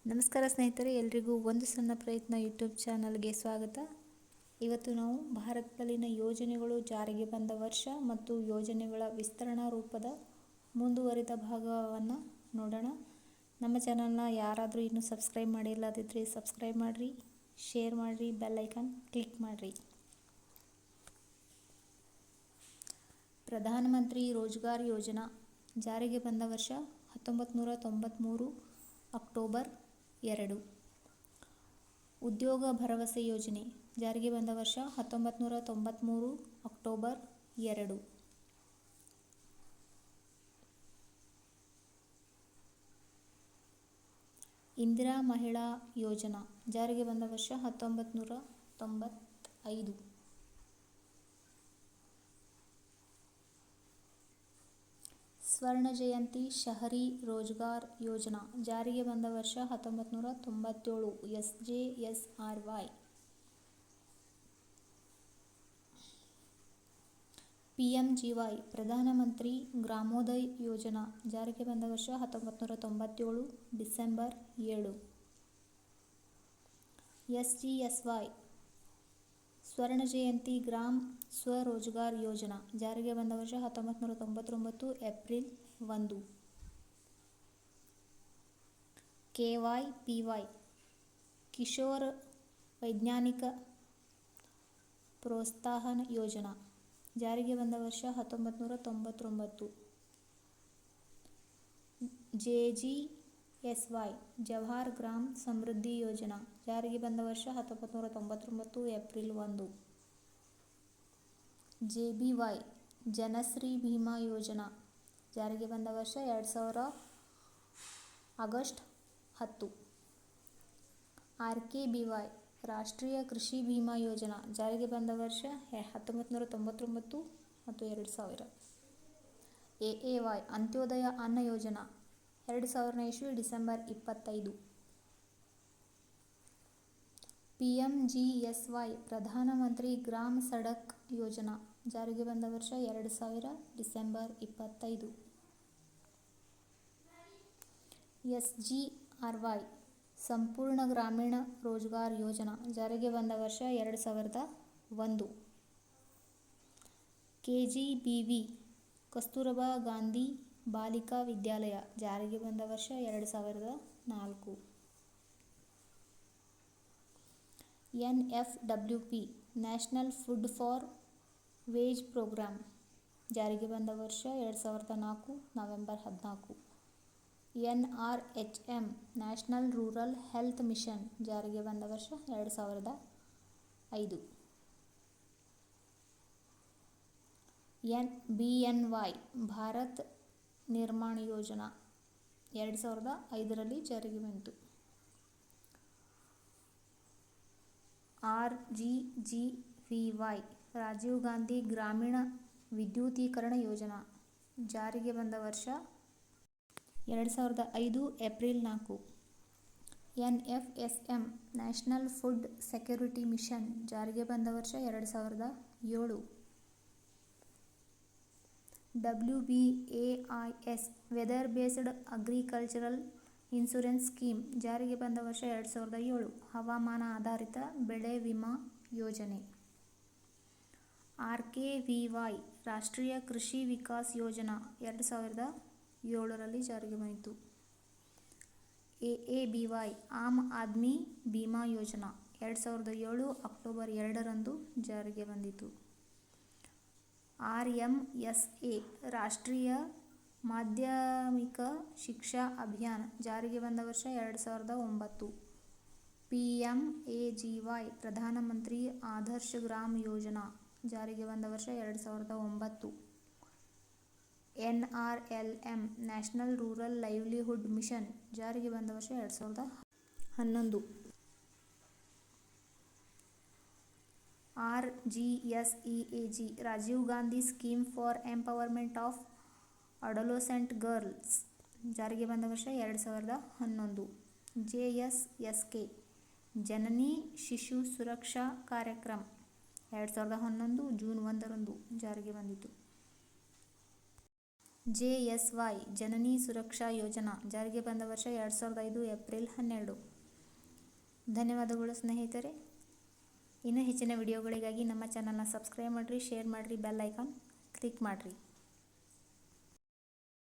ನಮಸ್ಕಾರ ಸ್ನೇಹಿತರೆ, ಎಲ್ರಿಗೂ ಒಂದು ಸಣ್ಣ ಪ್ರಯತ್ನ ಯೂಟ್ಯೂಬ್ ಚಾನಲ್ಗೆ ಸ್ವಾಗತ. ಇವತ್ತು ನಾವು ಭಾರತದಲ್ಲಿನ ಯೋಜನೆಗಳು ಜಾರಿಗೆ ಬಂದ ವರ್ಷ ಮತ್ತು ಯೋಜನೆಗಳ ವಿಸ್ತರಣಾ ರೂಪದ ಮುಂದುವರಿದ ಭಾಗವನ್ನು ನೋಡೋಣ. ನಮ್ಮ ಚಾನಲ್ನ ಯಾರಾದರೂ ಇನ್ನೂ ಸಬ್ಸ್ಕ್ರೈಬ್ ಮಾಡಿಲ್ಲದಿದ್ದರೆ ಸಬ್ಸ್ಕ್ರೈಬ್ ಮಾಡಿರಿ, ಶೇರ್ ಮಾಡಿರಿ, ಬೆಲ್ ಐಕಾನ್ ಕ್ಲಿಕ್ ಮಾಡಿರಿ. ಪ್ರಧಾನಮಂತ್ರಿ ರೋಜ್ಗಾರ್ ಯೋಜನಾ ಜಾರಿಗೆ ಬಂದ ವರ್ಷ 1993 ಅಕ್ಟೋಬರ್ 2. ಉದ್ಯೋಗ ಭರವಸೆ ಯೋಜನೆ ಜಾರಿಗೆ ಬಂದ ವರ್ಷ 1993 ಅಕ್ಟೋಬರ್ 2. ಇಂದಿರಾ ಮಹಿಳಾ ಯೋಜನಾ ಜಾರಿಗೆ ಬಂದ ವರ್ಷ 1995. ಸ್ವರ್ಣ ಜಯಂತಿ ಶಹರಿ ರೋಜ್ಗಾರ್ ಯೋಜನಾ ಜಾರಿಗೆ ಬಂದ ವರ್ಷ 1997 SJSRY. PMGY ಪ್ರಧಾನಮಂತ್ರಿ ಗ್ರಾಮೋದಯ್ ಯೋಜನಾ ಜಾರಿಗೆ ಬಂದ ವರ್ಷ 1997 ಡಿಸೆಂಬರ್ 7. SGSY ಸ್ವರ್ಣ ಜಯಂತಿ ಗ್ರಾಮ್ ಸ್ವರೋಜ್ಗಾರ್ ಯೋಜನಾ ಜಾರಿಗೆ ಬಂದ ವರ್ಷ 1999 ಏಪ್ರಿಲ್ 1. KYPY ಕಿಶೋರ್ ವೈಜ್ಞಾನಿಕ ಪ್ರೋತ್ಸಾಹನ ಯೋಜನಾ ಜಾರಿಗೆ ಬಂದ ವರ್ಷ 1999. JGSY ಜವಾಹರ್ ಗ್ರಾಮ್ ಸಮೃದ್ಧಿ ಯೋಜನಾ ಜಾರಿಗೆ ಬಂದ ವರ್ಷ 1999 ಏಪ್ರಿಲ್ 1. JBY ಜನಶ್ರೀ ಭೀಮಾ ಯೋಜನಾ ಜಾರಿಗೆ ಬಂದ ವರ್ಷ 2000 ಆಗಸ್ಟ್ 10. RKBY ರಾಷ್ಟ್ರೀಯ ಕೃಷಿ ಭೀಮಾ ಯೋಜನಾ ಜಾರಿಗೆ ಬಂದ ವರ್ಷ 1999 ಮತ್ತು 2000. AAY ಅಂತ್ಯೋದಯ ಅನ್ನ ಯೋಜನಾ 2000 ಡಿಸೆಂಬರ್ 25. PMGSY ಪ್ರಧಾನಮಂತ್ರಿ ಗ್ರಾಮ್ ಸಡಕ್ ಯೋಜನಾ ಜಾರಿಗೆ ಬಂದ ವರ್ಷ 2000 ಡಿಸೆಂಬರ್ 25. SGRY ಸಂಪೂರ್ಣ ಗ್ರಾಮೀಣ ರೋಜ್ಗಾರ್ ಯೋಜನಾ ಜಾರಿಗೆ ಬಂದ ವರ್ಷ 2001. KGBV ಕಸ್ತೂರಬಾ ಗಾಂಧಿ ಬಾಲಿಕಾ ವಿದ್ಯಾಲಯ ಜಾರಿಗೆ ಬಂದ ವರ್ಷ 2004. NFWP national food for wage programme ಜಾರಿಗೆ ಬಂದ ವರ್ಷ 2004 November 14. NRHM national rural health mission ಜಾರಿಗೆ ಬಂದ ವರ್ಷ 2005. BNY ಭಾರತ್ ನಿರ್ಮಾಣ ಯೋಜನಾ 2005 ಜಾರಿಗೆ ಬಂತು. RGGVY ರಾಜೀವ್ ಗಾಂಧಿ ಗ್ರಾಮೀಣ ವಿದ್ಯುತೀಕರಣ ಯೋಜನಾ ಜಾರಿಗೆ ಬಂದ ವರ್ಷ 2005 April 4. NFSM national food security mission ಜಾರಿಗೆ ಬಂದ ವರ್ಷ 2007. WBAIS weather based agricultural insurance scheme ಜಾರಿಗೆ ಬಂದ ವರ್ಷ 2007 ಹವಾಮಾನ ಆಧಾರಿತ ಬೆಳೆ ವಿಮಾ ಯೋಜನೆ. RKVY ರಾಷ್ಟ್ರೀಯ ಕೃಷಿ ವಿಕಾಸ್ ಯೋಜನಾ 2007 ಜಾರಿಗೆ ಬಂತು. AABY ಆಮ್ ಆದ್ಮಿ ಬಿಮಾ ಯೋಜನಾ 2007 ಅಕ್ಟೋಬರ್ 2 ಜಾರಿಗೆ ಬಂದಿತು. RMSA ರಾಷ್ಟ್ರೀಯ ಮಾಧ್ಯಮಿಕ ಶಿಕ್ಷಾ ಅಭಿಯಾನ ಜಾರಿಗೆ ಬಂದ ವರ್ಷ 2009. PMAGY ಪ್ರಧಾನಮಂತ್ರಿ ಆದರ್ಶ್ ಗ್ರಾಮ್ ಯೋಜನಾ ಜಾರಿಗೆ ಬಂದ ವರ್ಷ 2009. NRLM national rural livelihood mission ಜಾರಿಗೆ ಬಂದ ವರ್ಷ 2011. RGSEAG Rajiv Gandhi scheme for empowerment of adolescent girls ಜಾರಿಗೆ ಬಂದ ವರ್ಷ 2011. JSSK ಜನನಿ ಶಿಶು ಸುರಕ್ಷಾ ಕಾರ್ಯಕ್ರಮ 2011 ಜೂನ್ 1 ಜಾರಿಗೆ ಬಂದಿತು. JSY ಜನನಿ ಸುರಕ್ಷಾ ಯೋಜನಾ ಜಾರಿಗೆ ಬಂದ ವರ್ಷ 2005 ಏಪ್ರಿಲ್ 12. ಧನ್ಯವಾದಗಳು ಸ್ನೇಹಿತರೆ. ಇನ್ನೂ ಹೆಚ್ಚಿನ ವಿಡಿಯೋಗಳಿಗಾಗಿ ನಮ್ಮ ಚಾನಲ್ನ ಸಬ್ಸ್ಕ್ರೈಬ್ ಮಾಡಿರಿ, ಶೇರ್ ಮಾಡಿರಿ, ಬೆಲ್ ಐಕಾನ್ ಕ್ಲಿಕ್ ಮಾಡಿರಿ.